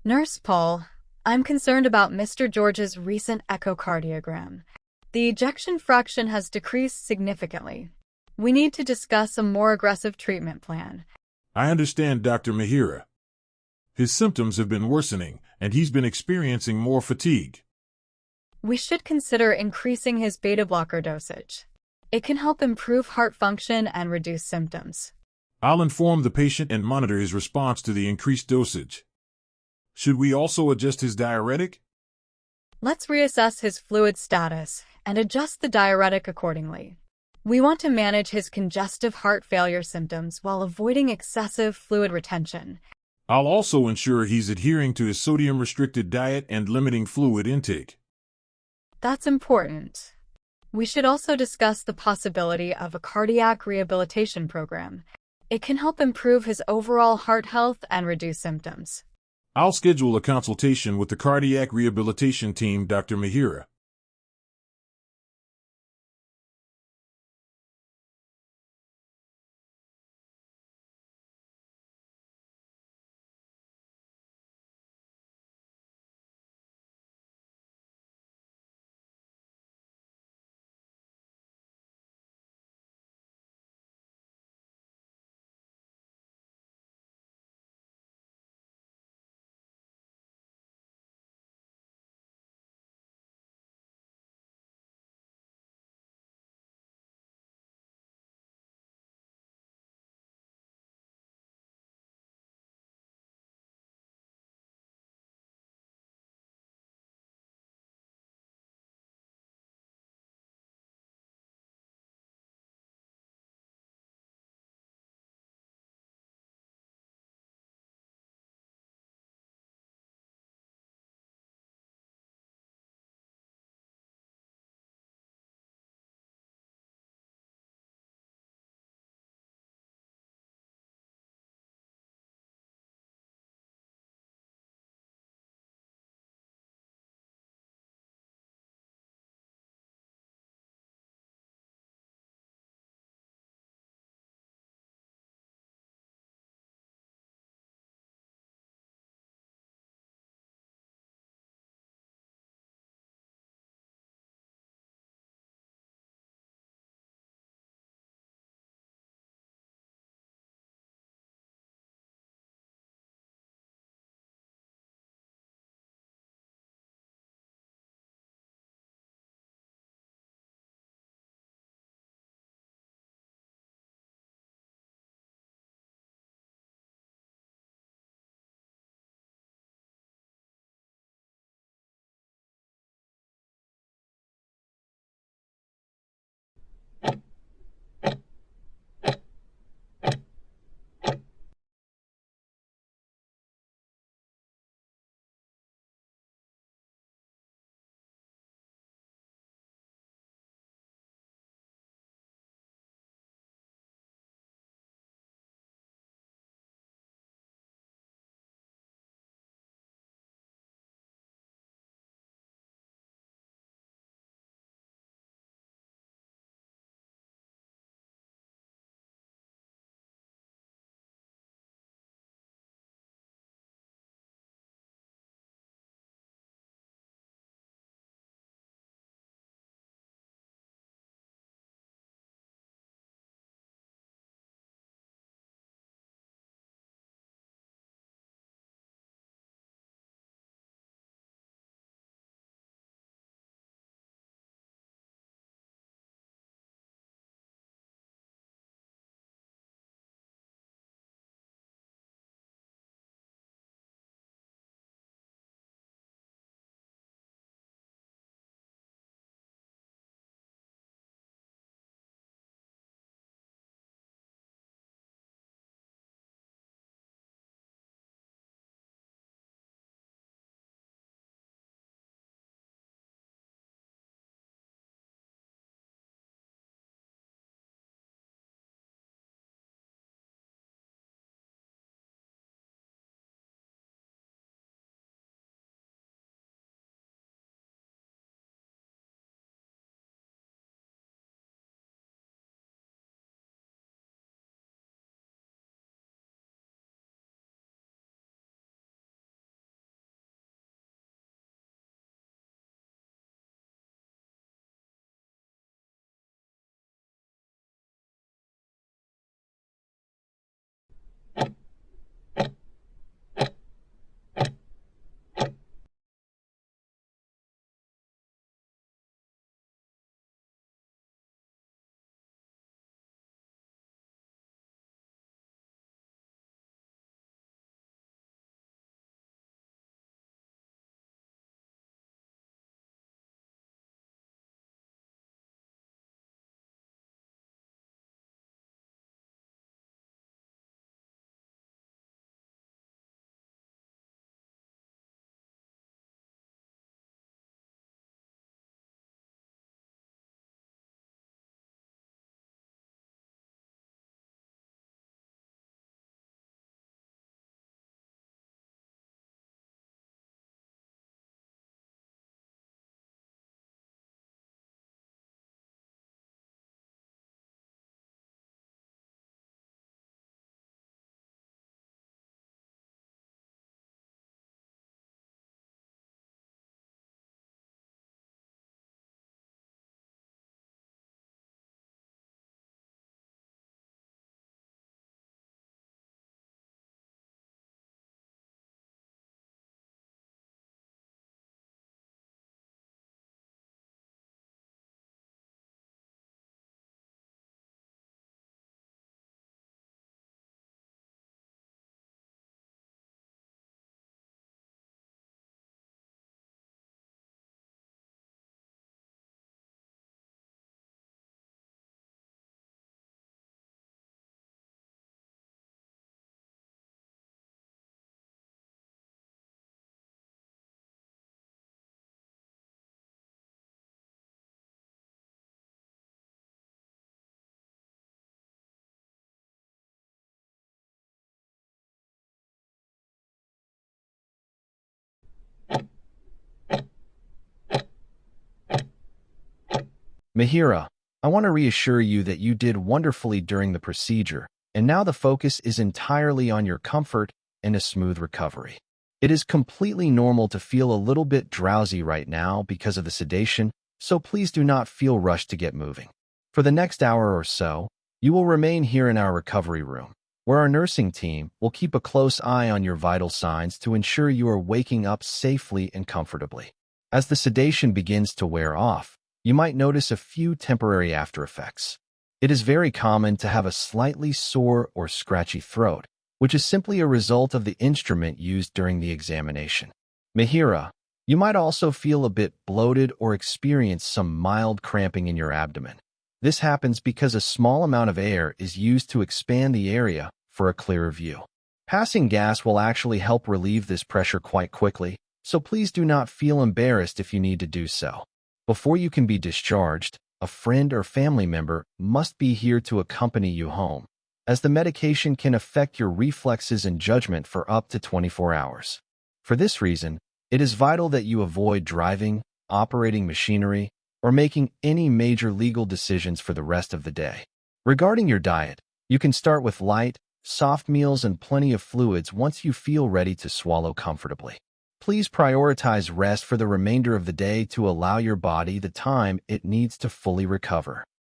Nurse Paul, I'm concerned about Mr. George's recent echocardiogram. The ejection fraction has decreased significantly. We need to discuss a more aggressive treatment plan. I understand, Dr. Mihira. His symptoms have been worsening, and he's been experiencing more fatigue. We should consider increasing his beta blocker dosage. It can help improve heart function and reduce symptoms. I'll inform the patient and monitor his response to the increased dosage. Should we also adjust his diuretic? Let's reassess his fluid status and adjust the diuretic accordingly. We want to manage his congestive heart failure symptoms while avoiding excessive fluid retention. I'll also ensure he's adhering to his sodium-restricted diet and limiting fluid intake. That's important. We should also discuss the possibility of a cardiac rehabilitation program. It can help improve his overall heart health and reduce symptoms. I'll schedule a consultation with the cardiac rehabilitation team, Dr. Mihira. Mihira, I want to reassure you that you did wonderfully during the procedure, and now the focus is entirely on your comfort and a smooth recovery. It is completely normal to feel a little bit drowsy right now because of the sedation, so please do not feel rushed to get moving. For the next hour or so, you will remain here in our recovery room, where our nursing team will keep a close eye on your vital signs to ensure you are waking up safely and comfortably. As the sedation begins to wear off, you might notice a few temporary after-effects. It is very common to have a slightly sore or scratchy throat, which is simply a result of the instrument used during the examination. Mihira, you might also feel a bit bloated or experience some mild cramping in your abdomen. This happens because a small amount of air is used to expand the area for a clearer view. Passing gas will actually help relieve this pressure quite quickly, so please do not feel embarrassed if you need to do so. Before you can be discharged, a friend or family member must be here to accompany you home, as the medication can affect your reflexes and judgment for up to 24 hours. For this reason, it is vital that you avoid driving, operating machinery, or making any major legal decisions for the rest of the day. Regarding your diet, you can start with light, soft meals and plenty of fluids once you feel ready to swallow comfortably. Please prioritize rest for the remainder of the day to allow your body the time it needs to fully recover.